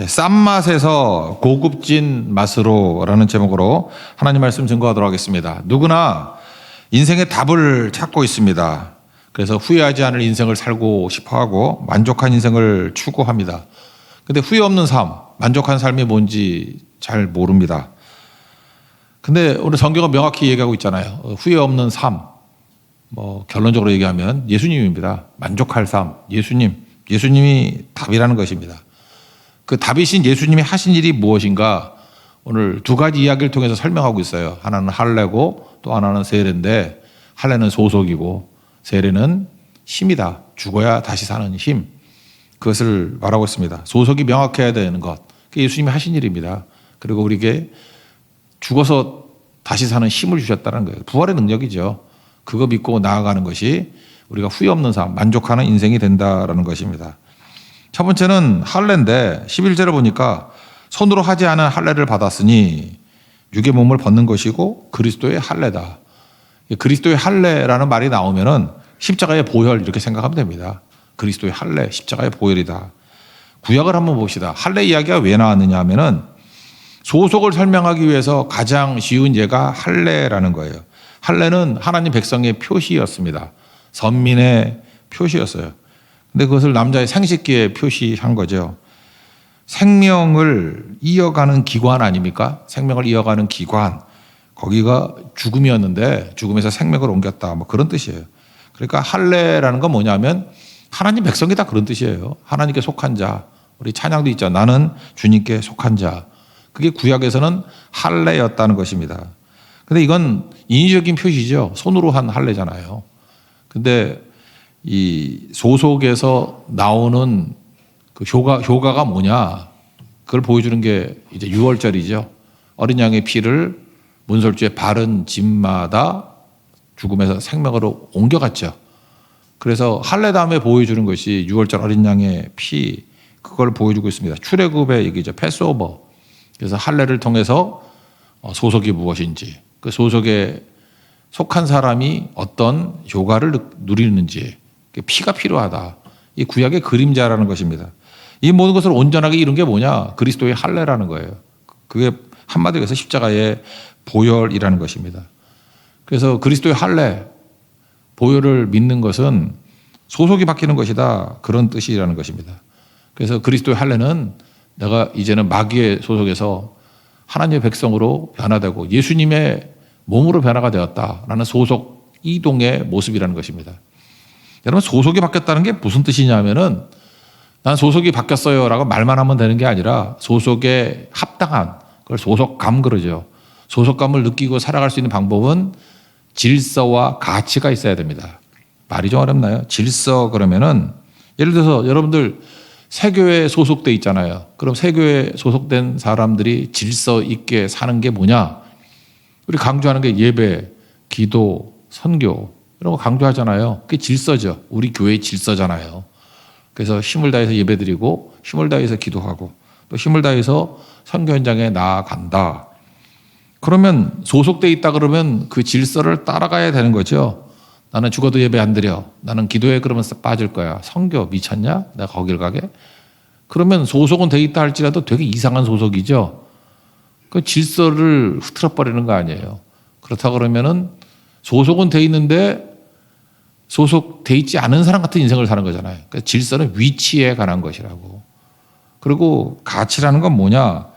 싼 맛에서 고급진 맛으로라는 제목으로 하나님 말씀 증거하도록 하겠습니다. 누구나 인생의 답을 찾고 있습니다. 그래서 후회하지 않을 인생을 살고 싶어하고 만족한 인생을 추구합니다. 근데 후회 없는 삶, 만족한 삶이 뭔지 잘 모릅니다. 근데 오늘 성경은 명확히 얘기하고 있잖아요. 후회 없는 삶, 결론적으로 얘기하면 예수님입니다. 만족할 삶, 예수님이 답이라는 것입니다. 그 답이신 예수님이 하신 일이 무엇인가 오늘 두 가지 이야기를 통해서 설명하고 있어요. 하나는 할례고 또 하나는 세례인데, 할례는 소속이고 세례는 힘이다. 죽어야 다시 사는 힘. 그것을 말하고 있습니다. 소속이 명확해야 되는 것. 그게 예수님이 하신 일입니다. 그리고 우리에게 죽어서 다시 사는 힘을 주셨다는 거예요. 부활의 능력이죠. 그거 믿고 나아가는 것이 우리가 후회 없는 삶, 만족하는 인생이 된다라는 것입니다. 첫 번째는 할례인데 11절에 보니까 손으로 하지 않은 할례를 받았으니 육의 몸을 벗는 것이고 그리스도의 할례다. 그리스도의 할례라는 말이 나오면은 십자가의 보혈 이렇게 생각하면 됩니다. 그리스도의 할례, 십자가의 보혈이다. 구약을 한번 봅시다. 할례 이야기가 왜 나왔느냐 하면은 소속을 설명하기 위해서 가장 쉬운 예가 할례라는 거예요. 할례는 하나님 백성의 표시였습니다. 선민의 표시였어요. 근데 그것을 남자의 생식기에 표시한 거죠. 생명을 이어가는 기관 아닙니까? 생명을 이어가는 기관. 거기가 죽음이었는데 죽음에서 생명을 옮겼다. 그런 뜻이에요. 그러니까 할례라는 건 뭐냐면 하나님 백성이다, 그런 뜻이에요. 하나님께 속한 자. 우리 찬양도 있죠. 나는 주님께 속한 자. 그게 구약에서는 할례였다는 것입니다. 근데 이건 인위적인 표시죠. 손으로 한 할례잖아요. 근데 이 소속에서 나오는 그 효과가 뭐냐? 그걸 보여주는 게 이제 유월절이죠. 어린 양의 피를 문설주에 바른 집마다 죽음에서 생명으로 옮겨갔죠. 그래서 할례 다음에 보여주는 것이 유월절 어린 양의 피, 그걸 보여주고 있습니다. 출애굽의 얘기죠. 패스오버. 그래서 할례를 통해서 소속이 무엇인지, 그 소속에 속한 사람이 어떤 효과를 누리는지, 피가 필요하다. 이 구약의 그림자라는 것입니다. 이 모든 것을 온전하게 이룬 게 뭐냐? 그리스도의 할례라는 거예요. 그게 한마디로 해서 십자가의 보혈이라는 것입니다. 그래서 그리스도의 할례, 보혈을 믿는 것은 소속이 바뀌는 것이다. 그런 뜻이라는 것입니다. 그래서 그리스도의 할례는 내가 이제는 마귀의 소속에서 하나님의 백성으로 변화되고 예수님의 몸으로 변화가 되었다라는 소속 이동의 모습이라는 것입니다. 여러분, 소속이 바뀌었다는 게 무슨 뜻이냐면은 난 소속이 바뀌었어요 라고 말만 하면 되는 게 아니라 소속에 합당한, 그걸 소속감 그러죠. 소속감을 느끼고 살아갈 수 있는 방법은 질서와 가치가 있어야 됩니다. 말이 좀 어렵나요? 질서 그러면은 예를 들어서 여러분들 세교회에 소속돼 있잖아요. 그럼 세교회에 소속된 사람들이 질서 있게 사는 게 뭐냐? 우리 강조하는 게 예배, 기도, 선교 이런 거 강조하잖아요. 그게 질서죠. 우리 교회의 질서잖아요. 그래서 힘을 다해서 예배드리고 힘을 다해서 기도하고 또 힘을 다해서 선교 현장에 나아간다. 그러면 소속돼 있다 그러면 그 질서를 따라가야 되는 거죠. 나는 죽어도 예배 안 드려. 나는 기도에 그러면 빠질 거야. 선교 미쳤냐? 내가 거길 가게? 그러면 소속은 돼 있다 할지라도 되게 이상한 소속이죠. 그 질서를 흐트러버리는 거 아니에요. 그렇다 그러면은 소속은 돼 있는데 소속돼 있지 않은 사람 같은 인생을 사는 거잖아요. 그러니까 질서는 위치에 관한 것이라고. 그리고 가치라는 건 뭐냐?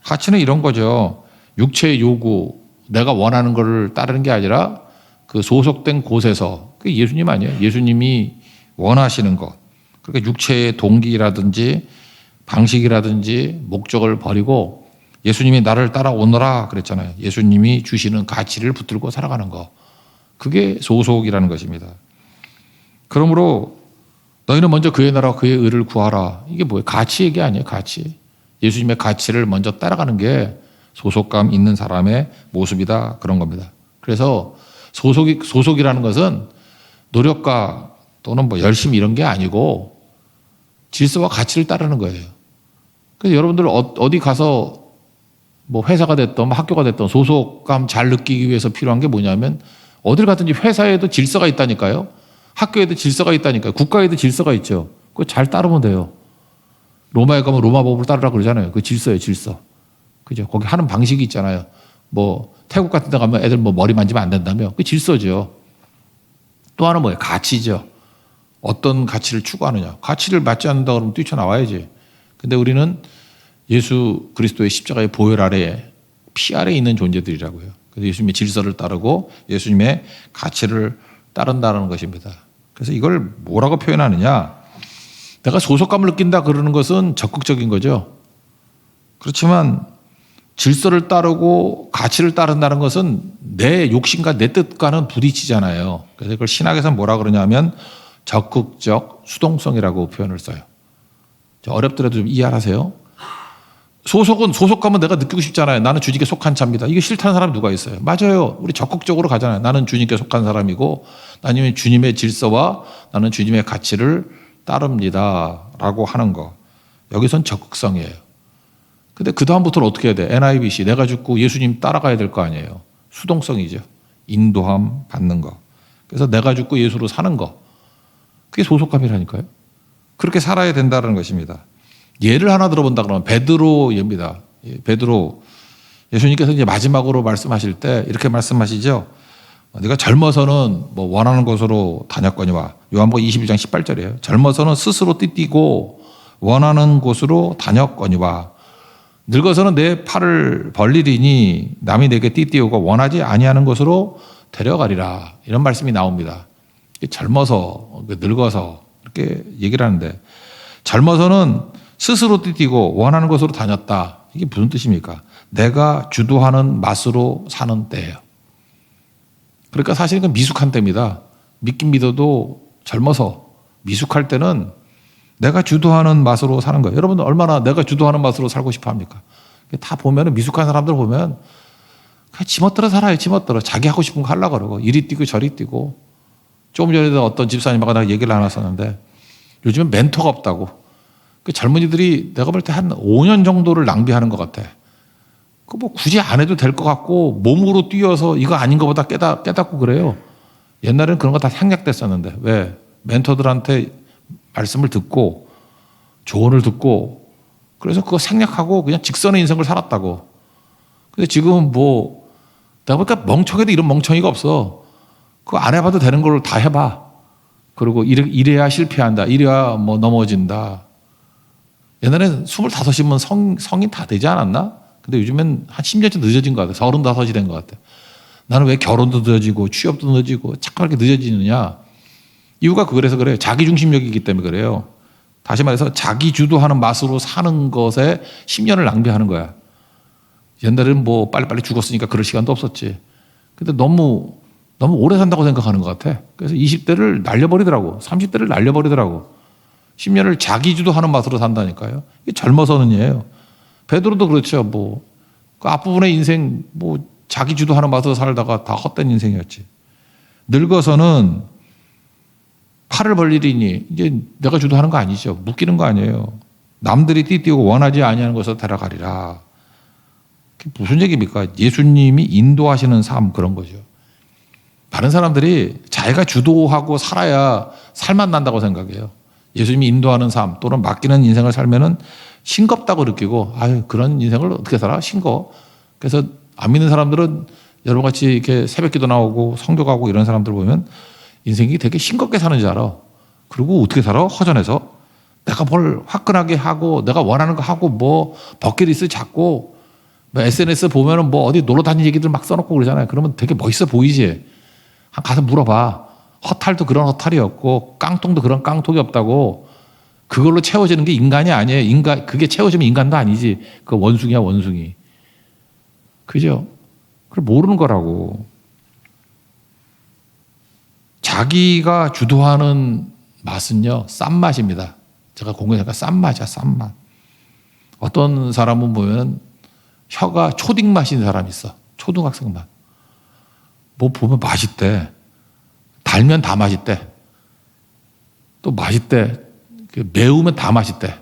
가치는 이런 거죠. 육체의 요구, 내가 원하는 거를 따르는 게 아니라 그 소속된 곳에서, 그게 예수님 아니에요. 예수님이 원하시는 것. 그러니까 육체의 동기라든지 방식이라든지 목적을 버리고 예수님이 나를 따라오너라 그랬잖아요. 예수님이 주시는 가치를 붙들고 살아가는 거. 그게 소속이라는 것입니다. 그러므로 너희는 먼저 그의 나라와 그의 의를 구하라. 이게 뭐예요? 가치 얘기 아니에요. 가치. 예수님의 가치를 먼저 따라가는 게 소속감 있는 사람의 모습이다. 그런 겁니다. 그래서 소속이라는 것은 노력과 또는 열심히 이런 게 아니고 질서와 가치를 따르는 거예요. 그래서 여러분들 어디 가서 회사가 됐던 학교가 됐던 소속감 잘 느끼기 위해서 필요한 게 뭐냐면 어딜 가든지 회사에도 질서가 있다니까요. 학교에도 질서가 있다니까요. 국가에도 질서가 있죠. 그거 잘 따르면 돼요. 로마에 가면 로마 법을 따르라 그러잖아요. 그 질서예요, 질서. 그죠? 거기 하는 방식이 있잖아요. 뭐 태국 같은 데 가면 애들 뭐 머리 만지면 안 된다며. 그 질서죠. 또 하나는 뭐예요? 가치죠. 어떤 가치를 추구하느냐. 가치를 맞지 않는다 그러면 뛰쳐나와야지. 근데 우리는 예수 그리스도의 십자가의 보혈 아래에 피 아래에 있는 존재들이라고요. 그래서 예수님의 질서를 따르고 예수님의 가치를 따른다는 것입니다. 그래서 이걸 뭐라고 표현하느냐. 내가 소속감을 느낀다 그러는 것은 적극적인 거죠. 그렇지만 질서를 따르고 가치를 따른다는 것은 내 욕심과 내 뜻과는 부딪히잖아요. 그래서 그걸 신학에서는 뭐라 그러냐면 적극적 수동성이라고 표현을 써요. 어렵더라도 좀 이해하세요. 소속감은 내가 느끼고 싶잖아요. 나는 주님께 속한 자입니다. 이게 싫다는 사람이 누가 있어요? 맞아요. 우리 적극적으로 가잖아요. 나는 주님께 속한 사람이고 나는 주님의 질서와 나는 주님의 가치를 따릅니다. 라고 하는 거. 여기선 적극성이에요. 근데 그 다음부터는 어떻게 해야 돼? NIBC. 내가 죽고 예수님 따라가야 될 거 아니에요. 수동성이죠. 인도함 받는 거. 그래서 내가 죽고 예수로 사는 거. 그게 소속감이라니까요. 그렇게 살아야 된다는 것입니다. 예를 하나 들어본다 그러면 베드로 예입니다. 베드로. 예수님께서 이제 마지막으로 말씀하실 때 이렇게 말씀하시죠. 네가 젊어서는 뭐 원하는 곳으로 다녔거니와. 요한복음 22장 18절이에요. 젊어서는 스스로 띠띠고 원하는 곳으로 다녔거니와. 늙어서는 내 팔을 벌리리니 남이 내게 띠띠우고 원하지 아니하는 곳으로 데려가리라. 이런 말씀이 나옵니다. 젊어서, 늙어서 이렇게 얘기를 하는데 젊어서는 스스로 띠띠고 원하는 곳으로 다녔다. 이게 무슨 뜻입니까? 내가 주도하는 맛으로 사는 때예요. 그러니까 사실은 그 미숙한 때입니다. 믿긴 믿어도 젊어서 미숙할 때는 내가 주도하는 맛으로 사는 거예요. 여러분 얼마나 내가 주도하는 맛으로 살고 싶어 합니까? 다 보면 미숙한 사람들 보면 그냥 지멋대로 살아요. 지멋대로. 자기 하고 싶은 거 하려고 그러고 이리 뛰고 저리 뛰고. 조금 전에도 어떤 집사님하고 내가 얘기를 나눴었는데 요즘은 멘토가 없다고. 그 젊은이들이 내가 볼 때 한 5년 정도를 낭비하는 것 같아. 그 뭐 굳이 안 해도 될 것 같고 몸으로 뛰어서 이거 아닌 것보다 깨닫고 그래요. 옛날에는 그런 거 다 생략됐었는데 왜? 멘토들한테 말씀을 듣고 조언을 듣고 그래서 그거 생략하고 그냥 직선의 인생을 살았다고. 근데 지금은 뭐 내가 보니까 멍청해도 이런 멍청이가 없어. 그거 안 해봐도 되는 걸 다 해봐. 그리고 이래야 실패한다. 이래야 뭐 넘어진다. 옛날엔 25이면 성인 다 되지 않았나? 근데 요즘엔 한 10년쯤 늦어진 것 같아. 35이 된 것 같아. 나는 왜 결혼도 늦어지고 취업도 늦어지고 자꾸 이렇게 늦어지느냐. 이유가 그래서 그래요. 자기중심적이기 때문에 그래요. 다시 말해서 자기 주도하는 맛으로 사는 것에 10년을 낭비하는 거야. 옛날에는 뭐 빨리빨리 죽었으니까 그럴 시간도 없었지. 근데 너무 오래 산다고 생각하는 것 같아. 그래서 20대를 날려버리더라고. 30대를 날려버리더라고. 10년을 자기 주도하는 맛으로 산다니까요. 이게 젊어서는이에요. 베드로도 그렇죠. 뭐 그 앞부분의 인생 뭐 자기 주도하는 맛으로 살다가 다 헛된 인생이었지. 늙어서는 팔을 벌리리니 이제 내가 주도하는 거 아니죠. 묶이는 거 아니에요. 남들이 띠띠고 원하지 아니하는 것을 데려가리라. 그게 무슨 얘기입니까? 예수님이 인도하시는 삶 그런 거죠. 다른 사람들이 자기가 주도하고 살아야 살만 난다고 생각해요. 예수님이 인도하는 삶 또는 맡기는 인생을 살면은 싱겁다고 느끼고 아유 그런 인생을 어떻게 살아? 싱거워. 그래서 안 믿는 사람들은 여러분같이 이렇게 새벽기도 나오고 성교 가고 이런 사람들 보면 인생이 되게 싱겁게 사는 줄 알아. 그리고 어떻게 살아? 허전해서. 내가 뭘 화끈하게 하고 내가 원하는 거 하고 뭐 버킷리스트 잡고 뭐 SNS 보면은 뭐 어디 놀러 다니는 얘기들 막 써놓고 그러잖아요. 그러면 되게 멋있어 보이지. 한 가서 물어봐. 허탈도 그런 허탈이었고 깡통도 그런 깡통이 없다고. 그걸로 채워지는 게 인간이 아니에요. 그게 채워지면 인간도 아니지. 그 원숭이야 원숭이. 그죠? 그걸 모르는 거라고. 자기가 주도하는 맛은요 싼 맛입니다. 제가 공부하니까 싼 맛이야 싼 맛. 어떤 사람은 보면 혀가 초딩 맛인 사람이 있어. 초등학생 맛. 뭐 보면 맛있대. 달면 다 맛있대. 또 맛있대. 매우면 다 맛있대.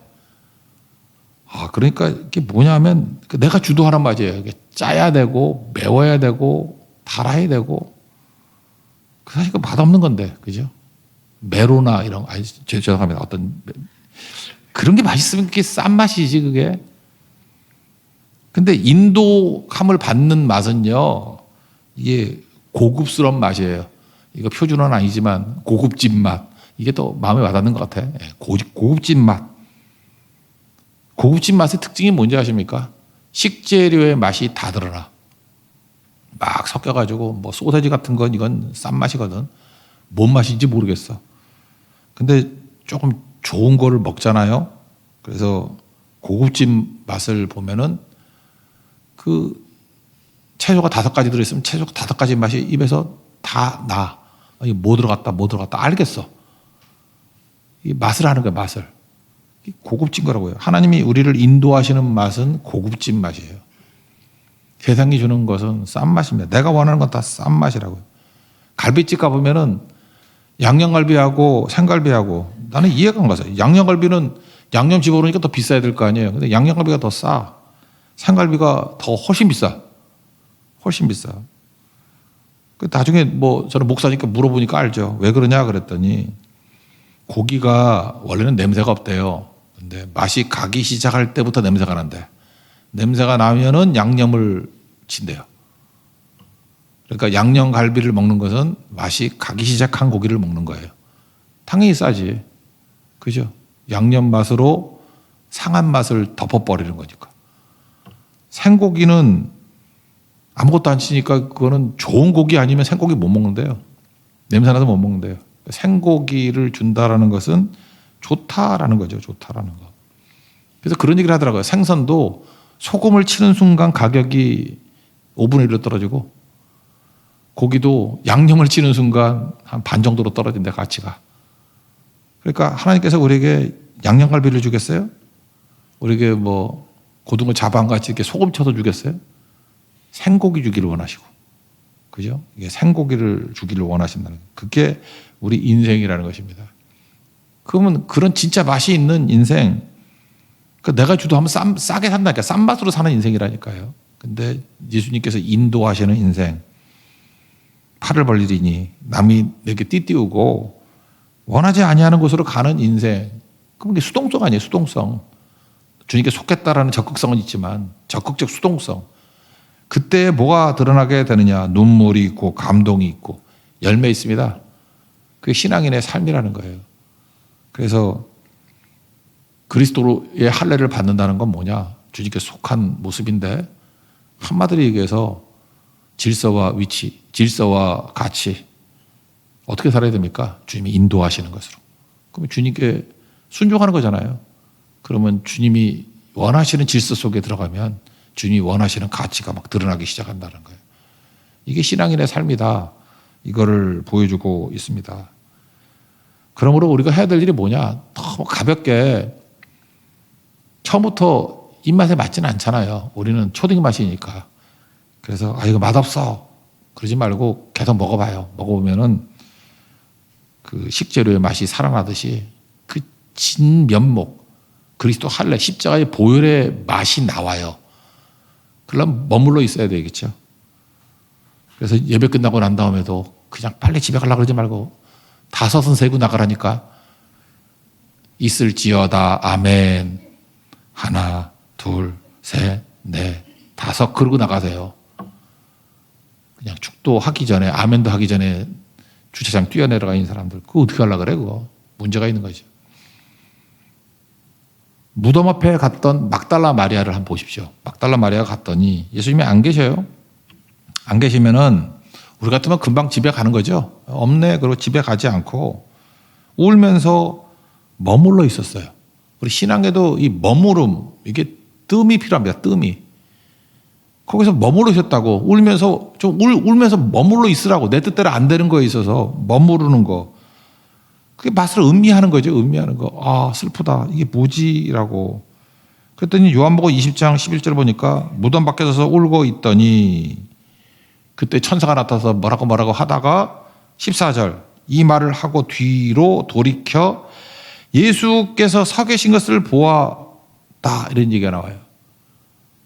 아, 그러니까 이게 뭐냐면 내가 주도하는 맛이에요. 짜야 되고 매워야 되고 달아야 되고 사실 그 맛없는 건데, 그죠? 메로나 이런 아니 죄송합니다. 어떤 그런 게 맛있으면 그게 싼 맛이지 그게. 근데 인도함을 받는 맛은요, 이게 고급스러운 맛이에요. 이거 표준어는 아니지만 고급진 맛. 이게 또 마음에 와닿는 것 같아. 고급진 맛. 고급진 맛의 특징이 뭔지 아십니까? 식재료의 맛이 다 드러나. 막 섞여가지고 뭐 소세지 같은 건 이건 싼 맛이거든. 뭔 맛인지 모르겠어. 근데 조금 좋은 거를 먹잖아요. 그래서 고급진 맛을 보면은 그 채소가 5가지 들어있으면 채소가 5가지 맛이 입에서 다 나. 이게 뭐 들어갔다 알겠어. 이 맛을 하는 거야, 맛을. 고급진 거라고요. 하나님이 우리를 인도하시는 맛은 고급진 맛이에요. 세상이 주는 것은 싼 맛입니다. 내가 원하는 건 다 싼 맛이라고요. 갈비집 가보면은 양념갈비하고 생갈비하고 나는 이해가 안 가서 양념갈비는 양념 집어넣으니까 더 비싸야 될 거 아니에요. 근데 양념갈비가 더 싸. 생갈비가 더 훨씬 비싸. 훨씬 비싸. 나중에 뭐 저는 목사니까 물어보니까 알죠. 왜 그러냐 그랬더니 고기가 원래는 냄새가 없대요. 근데 맛이 가기 시작할 때부터 냄새가 난대. 냄새가 나면은 양념을 친대요. 그러니까 양념갈비를 먹는 것은 맛이 가기 시작한 고기를 먹는 거예요. 당연히 싸지. 그죠? 양념 맛으로 상한 맛을 덮어버리는 거니까. 생고기는 아무것도 안 치니까 그거는 좋은 고기 아니면 생고기 못 먹는데요. 냄새나도 못 먹는데요. 생고기를 준다라는 것은 좋다라는 거죠. 좋다라는 거. 그래서 그런 얘기를 하더라고요. 생선도 소금을 치는 순간 가격이 5분의 1로 떨어지고 고기도 양념을 치는 순간 한 반 정도로 떨어진다 가치가. 그러니까 하나님께서 우리에게 양념갈비를 주겠어요? 우리에게 뭐 고등어 자반같이 이렇게 소금 쳐서 주겠어요? 생고기 주기를 원하시고. 그죠? 이게 생고기를 주기를 원하신다는 거예요. 그게 우리 인생이라는 것입니다. 그러면 그런 진짜 맛이 있는 인생, 내가 주도하면 싸게 산다니까. 싼 맛으로 사는 인생이라니까요. 근데 예수님께서 인도하시는 인생, 팔을 벌리리니 남이 내게 띠띠우고 원하지 아니하는 곳으로 가는 인생. 그럼 이게 수동성 아니에요, 수동성. 주님께 속겠다라는 적극성은 있지만 적극적 수동성. 그때 뭐가 드러나게 되느냐? 눈물이 있고 감동이 있고 열매 있습니다. 그게 신앙인의 삶이라는 거예요. 그래서 그리스도의 할례를 받는다는 건 뭐냐? 주님께 속한 모습인데 한마디로 얘기해서 질서와 위치, 질서와 가치 어떻게 살아야 됩니까? 주님이 인도하시는 것으로. 그러면 주님께 순종하는 거잖아요. 그러면 주님이 원하시는 질서 속에 들어가면 주님이 원하시는 가치가 막 드러나기 시작한다는 거예요. 이게 신앙인의 삶이다. 이거를 보여주고 있습니다. 그러므로 우리가 해야 될 일이 뭐냐? 너무 가볍게 처음부터 입맛에 맞지는 않잖아요. 우리는 초딩 맛이니까. 그래서 이거 맛없어. 그러지 말고 계속 먹어봐요. 먹어보면은 그 식재료의 맛이 살아나듯이 그 진면목, 그리스도 할례, 십자가의 보혈의 맛이 나와요. 그러려면 머물러 있어야 되겠죠. 그래서 예배 끝나고 난 다음에도 그냥 빨리 집에 가려고 그러지 말고 5은 세고 나가라니까. 있을지어다 아멘. 하나, 둘, 셋, 넷, 5 그러고 나가세요. 그냥 축도하기 전에 아멘도 하기 전에 주차장 뛰어내려가 있는 사람들 그거 어떻게 하려고 그래 그거. 문제가 있는 거죠. 무덤 앞에 갔던 막달라 마리아를 한번 보십시오. 막달라 마리아가 갔더니 예수님이 안 계셔요. 안 계시면은 우리 같으면 금방 집에 가는 거죠. 없네. 그리고 집에 가지 않고 울면서 머물러 있었어요. 우리 신앙에도 이 머무름, 이게 뜸이 필요합니다. 뜸이. 거기서 머물러 있었다고. 울면서 울면서 머물러 있으라고. 내 뜻대로 안 되는 거에 있어서 머무르는 거. 그게 맛을 음미하는 거죠. 음미하는 거. 슬프다. 이게 뭐지라고. 그랬더니 요한복음 20장 11절 보니까 무덤 밖에 서서 울고 있더니 그때 천사가 나타나서 뭐라고 하다가 14절 이 말을 하고 뒤로 돌이켜 예수께서 서 계신 것을 보았다. 이런 얘기가 나와요.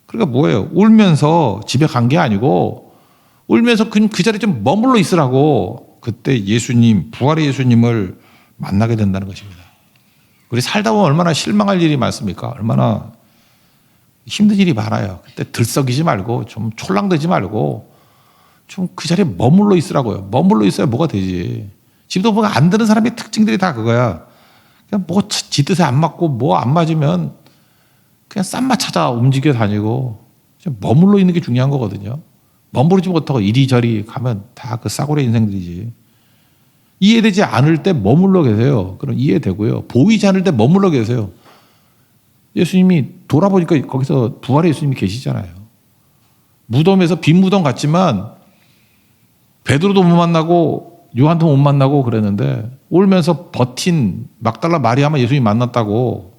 그러니까 뭐예요? 울면서 집에 간 게 아니고 울면서 그 자리에 좀 머물러 있으라고. 그때 예수님, 부활의 예수님을 만나게 된다는 것입니다. 우리 살다 보면 얼마나 실망할 일이 많습니까? 얼마나 힘든 일이 많아요. 그때 들썩이지 말고 좀 촐랑대지 말고 좀 그 자리에 머물러 있으라고요. 머물러 있어야 뭐가 되지. 지금도 보면 안 되는 사람의 특징들이 다 그거야. 그냥 뭐 지 뜻에 안 맞고 뭐 안 맞으면 그냥 쌈마 찾아 움직여 다니고 머물러 있는 게 중요한 거거든요. 머무르지 못하고 이리저리 가면 다 그 싸구려 인생들이지. 이해되지 않을 때 머물러 계세요. 그럼 이해되고요. 보이지 않을 때 머물러 계세요. 예수님이 돌아보니까 거기서 부활의 예수님이 계시잖아요. 무덤에서 빈 무덤 같지만 베드로도 못 만나고 요한도 못 만나고 그랬는데 울면서 버틴 막달라 마리아만 예수님이 만났다고.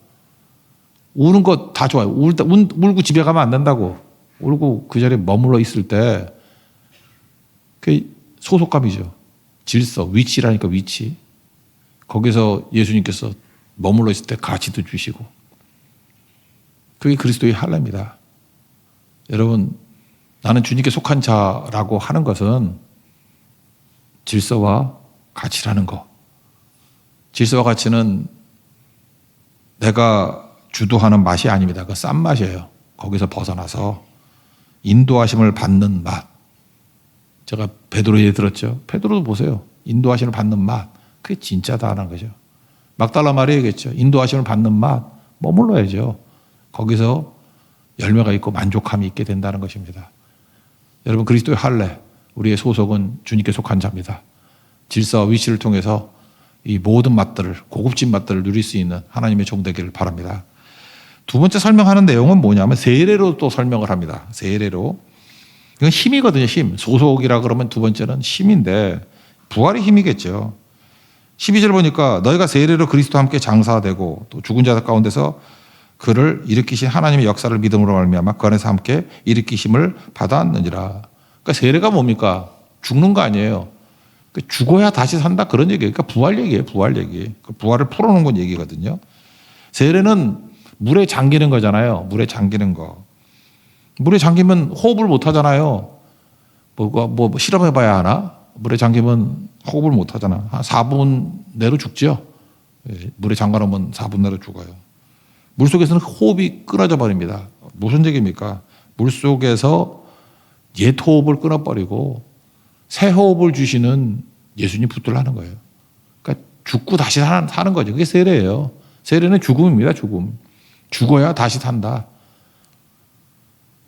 우는 거 다 좋아요. 울고 집에 가면 안 된다고. 울고 그 자리에 머물러 있을 때 그게 소속감이죠. 질서, 위치라니까 위치. 거기서 예수님께서 머물러 있을 때 가치도 주시고. 그게 그리스도의 할례입니다. 여러분, 나는 주님께 속한 자라고 하는 것은 질서와 가치라는 거. 질서와 가치는 내가 주도하는 맛이 아닙니다. 그 싼 맛이에요. 거기서 벗어나서 인도하심을 받는 맛. 제가 베드로 얘기 들었죠. 베드로도 보세요. 인도하심을 받는 맛. 그게 진짜다라는 거죠. 막달라 마리아 얘기했죠. 인도하심을 받는 맛. 머물러야죠. 거기서 열매가 있고 만족함이 있게 된다는 것입니다. 여러분, 그리스도의 할례, 우리의 소속은 주님께 속한 자입니다. 질서와 위치를 통해서 이 모든 맛들을, 고급진 맛들을 누릴 수 있는 하나님의 종 되기를 바랍니다. 두 번째 설명하는 내용은 뭐냐면 세례로 또 설명을 합니다. 세례로. 이건 힘이거든요. 힘. 소속이라 그러면 두 번째는 힘인데 부활의 힘이겠죠. 12절 보니까 너희가 세례로 그리스도와 함께 장사되고 또 죽은 자들 가운데서 그를 일으키신 하나님의 역사를 믿음으로 말미암아 그 안에서 함께 일으키심을 받았느니라. 그러니까 세례가 뭡니까? 죽는 거 아니에요. 그러니까 죽어야 다시 산다 그런 얘기예요. 그러니까 부활 얘기예요. 부활 얘기. 부활을 풀어놓은 건 얘기거든요. 세례는 물에 잠기는 거잖아요. 물에 잠기는 거. 물에 잠기면 호흡을 못 하잖아요. 뭐 실험해봐야 하나? 물에 잠기면 호흡을 못 하잖아. 한 4분 내로 죽죠. 물에 잠가놓으면 4분 내로 죽어요. 물속에서는 호흡이 끊어져 버립니다. 무슨 얘기입니까? 물속에서 옛 호흡을 끊어버리고 새 호흡을 주시는 예수님 붙들라는 거예요. 그러니까 죽고 다시 사는 거죠. 그게 세례예요. 세례는 죽음입니다. 죽음. 죽어야 다시 산다.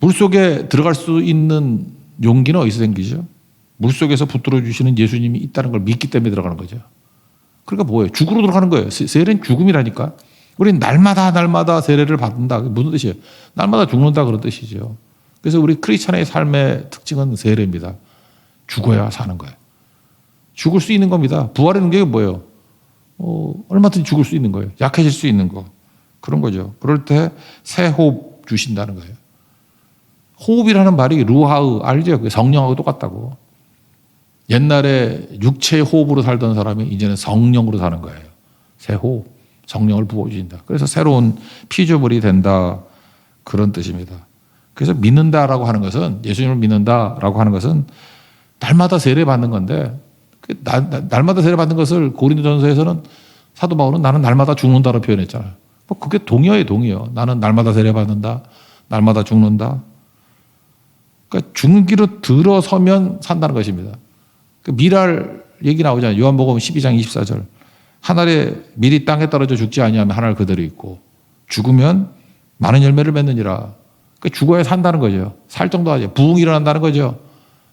물속에 들어갈 수 있는 용기는 어디서 생기죠? 물속에서 붙들어 주시는 예수님이 있다는 걸 믿기 때문에 들어가는 거죠. 그러니까 뭐예요? 죽으로 들어가는 거예요. 세례는 죽음이라니까. 우리는 날마다 세례를 받는다. 무슨 뜻이에요? 날마다 죽는다 그런 뜻이죠. 그래서 우리 크리스찬의 삶의 특징은 세례입니다. 죽어야 사는 거예요. 죽을 수 있는 겁니다. 부활의 능력이 뭐예요? 얼마든지 죽을 수 있는 거예요. 약해질 수 있는 거. 그런 거죠. 그럴 때 새 호흡 주신다는 거예요. 호흡이라는 말이 루하우 알죠? 성령하고 똑같다고. 옛날에 육체의 호흡으로 살던 사람이 이제는 성령으로 사는 거예요. 새 호흡, 성령을 부어주신다. 그래서 새로운 피조물이 된다. 그런 뜻입니다. 그래서 믿는다라고 하는 것은, 예수님을 믿는다라고 하는 것은 날마다 세례 받는 건데, 날마다 세례 받는 것을 고린도전서에서는 사도 바울은 나는 날마다 죽는다로 표현했잖아요. 뭐 그게 동의어예요, 동의어. 나는 날마다 세례 받는다. 날마다 죽는다. 그러니까 죽는 길로 들어서면 산다는 것입니다. 그 밀알 얘기 나오잖아요. 요한복음 12장 24절. 하늘에 밀이 땅에 떨어져 죽지 아니하면 하늘 그대로 있고 죽으면 많은 열매를 맺느니라. 그러니까 죽어야 산다는 거죠. 살 정도 하죠. 부흥이 일어난다는 거죠.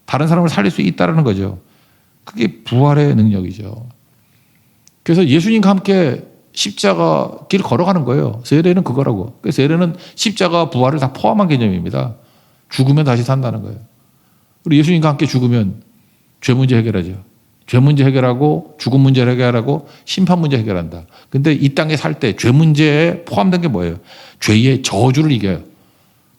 다른 사람을 살릴 수 있다는 거죠. 그게 부활의 능력이죠. 그래서 예수님과 함께 십자가 길 걸어가는 거예요. 세례는 그거라고. 그래서 세례는 십자가 부활을 다 포함한 개념입니다. 죽으면 다시 산다는 거예요. 우리 예수님과 함께 죽으면 죄 문제 해결하죠. 죄 문제 해결하고 죽음 문제를 해결하고 심판 문제 해결한다. 근데 이 땅에 살 때 죄 문제에 포함된 게 뭐예요? 죄의 저주를 이겨요.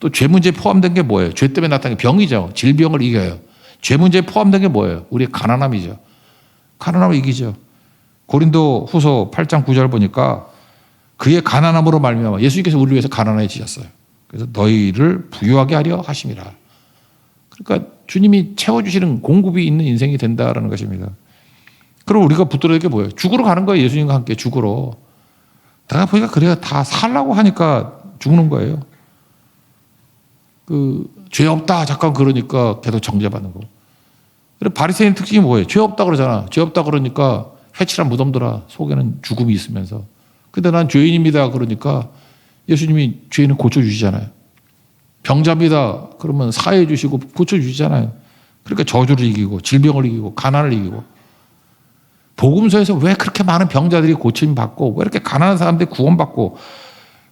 또 죄 문제에 포함된 게 뭐예요? 죄 때문에 나타나는 병이죠. 질병을 이겨요. 죄 문제에 포함된 게 뭐예요? 우리의 가난함이죠. 가난함을 이기죠. 고린도 후서 8장 9절 보니까 그의 가난함으로 말미암아 예수님께서 우리를 위해서 가난해지셨어요. 그래서 너희를 부유하게 하려 하심이라. 그러니까 주님이 채워주시는 공급이 있는 인생이 된다라는 것입니다. 그럼 우리가 붙들어야 될 게 뭐예요? 죽으러 가는 거예요. 예수님과 함께 죽으러. 내가 보니까 그래야 다 살라고 하니까 죽는 거예요. 죄 없다 잠깐 그러니까 계속 정죄받는 거고. 그리고 바리새인 특징이 뭐예요? 죄 없다 그러잖아. 죄 없다 그러니까 회칠한 무덤들아 속에는 죽음이 있으면서. 근데 난 죄인입니다 그러니까 예수님이 죄인을 고쳐주시잖아요. 병자입니다 그러면 사해 주시고 고쳐주시잖아요. 그러니까 저주를 이기고 질병을 이기고 가난을 이기고. 복음서에서 왜 그렇게 많은 병자들이 고침 받고 왜 이렇게 가난한 사람들이 구원받고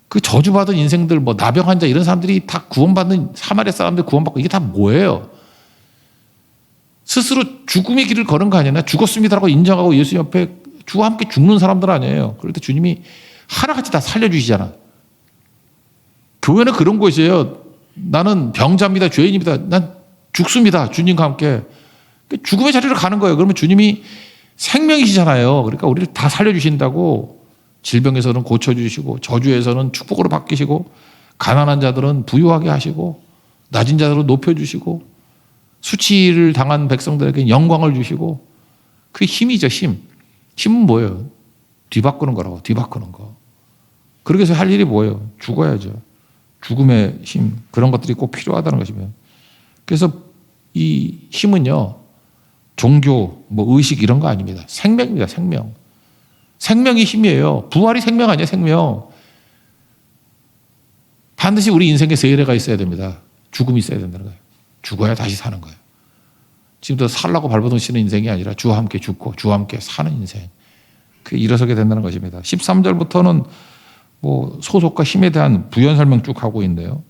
그 저주받은 인생들 뭐 나병 환자 이런 사람들이 다 구원받는 사마리아 사람들 구원받고 이게 다 뭐예요? 스스로 죽음의 길을 걸은 거 아니냐? 죽었습니다라고 인정하고 예수 옆에 주와 함께 죽는 사람들 아니에요. 그럴 때 주님이 하나같이 다 살려주시잖아. 교회는 그런 곳이에요. 나는 병자입니다. 죄인입니다. 난 죽습니다. 주님과 함께. 죽음의 자리로 가는 거예요. 그러면 주님이 생명이시잖아요. 그러니까 우리를 다 살려주신다고. 질병에서는 고쳐주시고 저주에서는 축복으로 바뀌시고 가난한 자들은 부유하게 하시고 낮은 자들은 높여주시고 수치를 당한 백성들에게 영광을 주시고 그게 힘이죠. 힘은 뭐예요? 뒤바꾸는 거라고. 뒤바꾸는 거. 그렇게 해서 할 일이 뭐예요? 죽어야죠. 죽음의 힘 그런 것들이 꼭 필요하다는 것이며 그래서 이 힘은요 종교 뭐 의식 이런 거 아닙니다. 생명입니다. 생명. 생명이 힘이에요. 부활이 생명 아니에요. 생명. 반드시 우리 인생에 세례가 있어야 됩니다. 죽음이 있어야 된다는 거예요. 죽어야 다시 사는 거예요. 지금도 살라고 발버둥치는 인생이 아니라 주와 함께 죽고 주와 함께 사는 인생. 그게 일어서게 된다는 것입니다. 13절부터는 뭐 소속과 힘에 대한 부연 설명 쭉 하고 있는데요.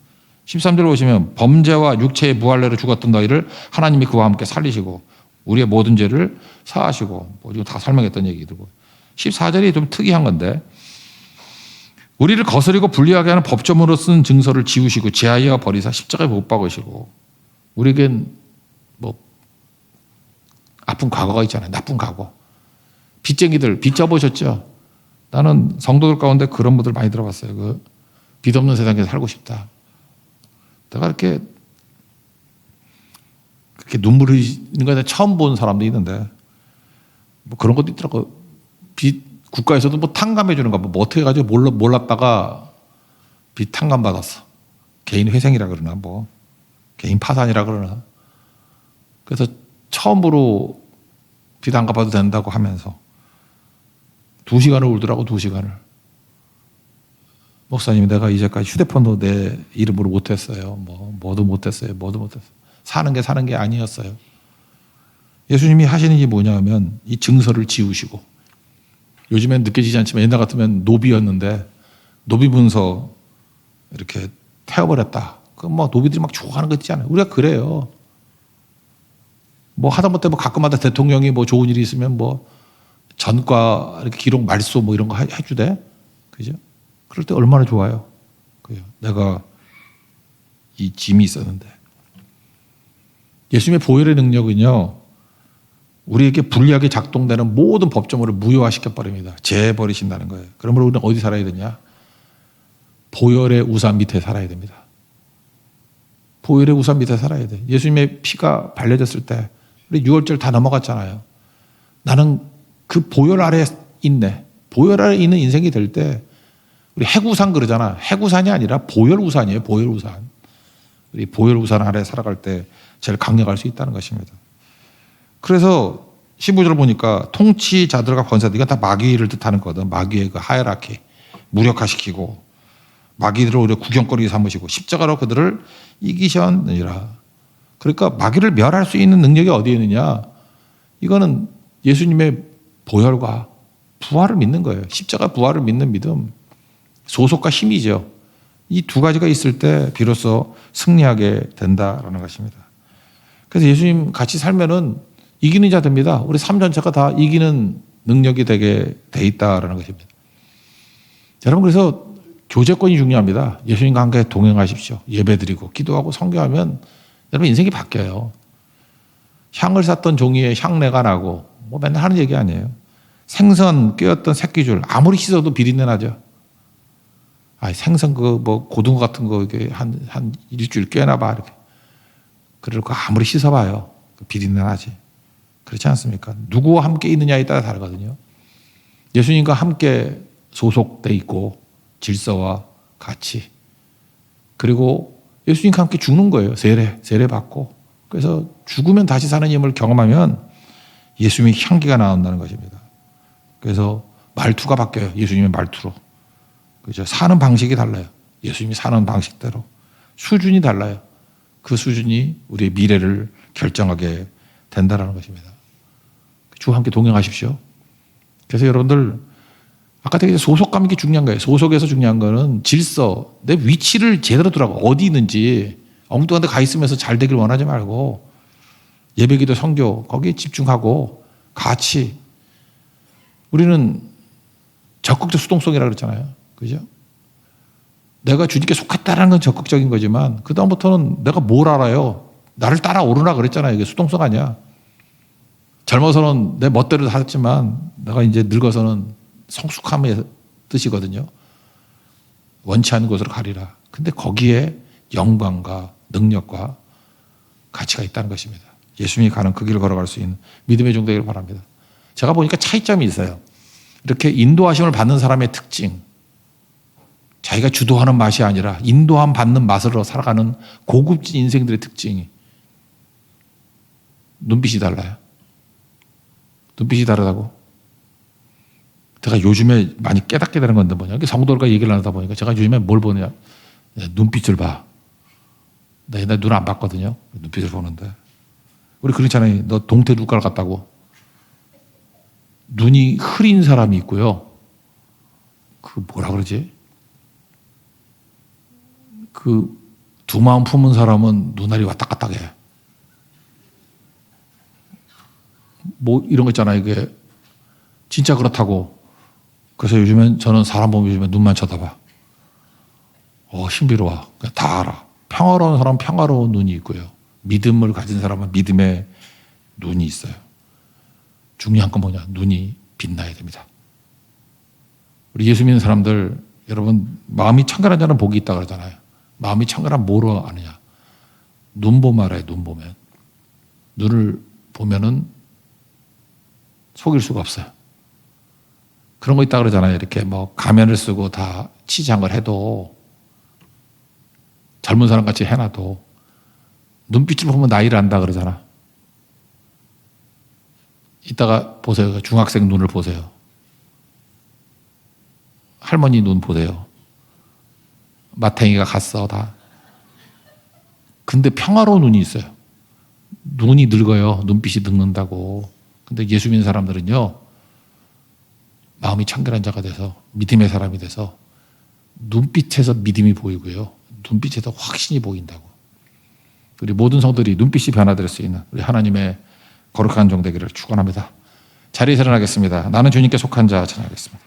13절 보시면 범죄와 육체의 무할례로 죽었던 너희를 하나님이 그와 함께 살리시고 우리의 모든 죄를 사하시고 뭐 이거 다 설명했던 얘기들고 14절이 좀 특이한 건데 우리를 거스리고 불리하게 하는 법조문으로 쓴 증서를 지우시고 제하여 버리사 십자가에 못 박으시고 우리에겐 뭐 아픈 과거가 있잖아요. 나쁜 과거. 빚쟁이들 빚 져보셨죠? 나는 성도들 가운데 그런 분들 많이 들어봤어요. 빚 없는 세상에 살고 싶다. 내가 그렇게 눈물 흘리는 거에 처음 본 사람도 있는데 뭐 그런 것도 있더라고. 빚 국가에서도 뭐 탕감해 주는 거 뭐 어떻게 가지고 몰랐다가 빚 탕감 받았어. 개인 회생이라 그러나 뭐 개인 파산이라 그러나. 그래서 처음으로 빚 안 갚아도 된다고 하면서 2시간을 울더라고. 2시간을. 목사님 내가 이제까지 휴대폰도 내 이름으로 못했어요. 뭐도 못했어요. 뭐도 못했어요. 사는 게 아니었어요. 예수님이 하시는 게 뭐냐면 이 증서를 지우시고 요즘엔 느껴지지 않지만 옛날 같으면 노비였는데 노비 문서 이렇게 태워버렸다. 뭐 노비들이 막 좋아하는 거 있지 않아요. 우리가 그래요. 뭐 하다못해 뭐 가끔마다 대통령이 뭐 좋은 일이 있으면 뭐 전과 이렇게 기록 말소 뭐 이런 거 해주대. 그죠? 그럴 때 얼마나 좋아요. 그죠? 내가 이 짐이 있었는데. 예수님의 보혈의 능력은요. 우리에게 불리하게 작동되는 모든 법조문을 무효화시켜 버립니다. 재버리신다는 거예요. 그러므로 우리는 어디 살아야 되냐? 보혈의 우산 밑에 살아야 됩니다. 보혈의 우산 밑에 살아야 돼. 예수님의 피가 발려졌을 때 우리 6월절 다 넘어갔잖아요. 나는 그 보혈 아래에 있네. 보혈 아래에 있는 인생이 될 때 우리 해구산 그러잖아. 해구산이 아니라 보혈 우산이에요. 보혈 우산. 우리 보혈 우산 아래 살아갈 때 제일 강력할 수 있다는 것입니다. 그래서 15절 보니까 통치자들과 권사들 이건 다 마귀를 뜻하는 거거든. 마귀의 그 하이라키 무력화시키고 마귀들을 오히려 구경거리 삼으시고 십자가로 그들을 이기셨느니라. 그러니까 마귀를 멸할 수 있는 능력이 어디에 있느냐? 이거는 예수님의 보혈과 부활을 믿는 거예요. 십자가 부활을 믿는 믿음. 소속과 힘이죠. 이 두 가지가 있을 때 비로소 승리하게 된다라는 것입니다. 그래서 예수님 같이 살면은 이기는 자 됩니다. 우리 삶 전체가 다 이기는 능력이 되게 돼 있다라는 것입니다. 여러분 그래서 교제권이 중요합니다. 예수님과 함께 동행하십시오. 예배드리고 기도하고 성교하면 여러분 인생이 바뀌어요. 향을 샀던 종이에 향내가 나고 뭐 맨날 하는 얘기 아니에요. 생선 꿰었던 새끼줄 아무리 씻어도 비린내 나죠. 생선 뭐 고등어 같은 거 이게 한 일주일 꿰나봐 이렇게. 그리고 아무리 씻어봐요. 비린내 나지. 그렇지 않습니까? 누구와 함께 있느냐에 따라 다르거든요. 예수님과 함께 소속돼 있고 질서와 가치. 그리고 예수님과 함께 죽는 거예요. 세례 받고. 그래서 죽으면 다시 사는 힘을 경험하면 예수님의 향기가 나온다는 것입니다. 그래서 말투가 바뀌어요. 예수님의 말투로. 그죠? 사는 방식이 달라요. 예수님이 사는 방식대로. 수준이 달라요. 그 수준이 우리의 미래를 결정하게 된다는 것입니다. 주와 함께 동행하십시오. 그래서 여러분들 아까 되게 소속감이 중요한 거예요. 소속에서 중요한 거는 질서, 내 위치를 제대로 두라고. 어디 있는지 엉뚱한 데 가 있으면서 잘 되길 원하지 말고 예배기도 선교 거기에 집중하고 같이 우리는 적극적 수동성이라고 그랬잖아요. 그죠? 내가 주님께 속했다라는 건 적극적인 거지만 그다음부터는 내가 뭘 알아요? 나를 따라오르라 그랬잖아요. 이게 수동성 아니야. 젊어서는 내 멋대로 살았지만 내가 이제 늙어서는 성숙함의 뜻이거든요. 원치 않는 곳으로 가리라. 근데 거기에 영광과 능력과 가치가 있다는 것입니다. 예수님이 가는 그 길을 걸어갈 수 있는 믿음의 종 되기를 바랍니다. 제가 보니까 차이점이 있어요. 이렇게 인도하심을 받는 사람의 특징, 자기가 주도하는 맛이 아니라 인도함 받는 맛으로 살아가는 고급진 인생들의 특징이 눈빛이 달라요. 눈빛이 다르다고. 제가 요즘에 많이 깨닫게 되는 건데 뭐냐. 성도들과 얘기를 나누다 보니까 제가 요즘에 뭘 보느냐. 눈빛을 봐. 나 옛날에 눈 안 봤거든요. 눈빛을 보는데. 우리 그렇잖아요. 너 동태 눈깔 같다고. 눈이 흐린 사람이 있고요. 그 뭐라 그러지? 그 두 마음 품은 사람은 눈알이 왔다 갔다 해. 뭐 이런 거 있잖아요. 이게 진짜 그렇다고. 그래서 요즘엔 저는 사람 보면 요즘에 눈만 쳐다봐. 신비로워. 그냥 다 알아. 평화로운 사람은 평화로운 눈이 있고요. 믿음을 가진 사람은 믿음의 눈이 있어요. 중요한 건 뭐냐? 눈이 빛나야 됩니다. 우리 예수 믿는 사람들, 여러분, 마음이 청결한 자는 복이 있다 그러잖아요. 마음이 청결한 뭐로 아느냐? 눈 보면 알아요, 눈 보면. 눈을 보면은 속일 수가 없어요. 그런 거 있다 그러잖아요. 이렇게 뭐 가면을 쓰고 다 치장을 해도 젊은 사람 같이 해놔도 눈빛을 보면 나이를 안다 그러잖아. 이따가 보세요. 중학생 눈을 보세요. 할머니 눈 보세요. 마탱이가 갔어, 다. 근데 평화로운 눈이 있어요. 눈이 늙어요. 눈빛이 늙는다고. 근데 예수 믿는 사람들은요, 마음이 청결한 자가 돼서, 믿음의 사람이 돼서, 눈빛에서 믿음이 보이고요. 눈빛에서 확신이 보인다고. 우리 모든 성들이 눈빛이 변화될 수 있는 우리 하나님의 거룩한 종 되기를 축원합니다. 자리에 일어나겠습니다. 나는 주님께 속한 자 찬양하겠습니다.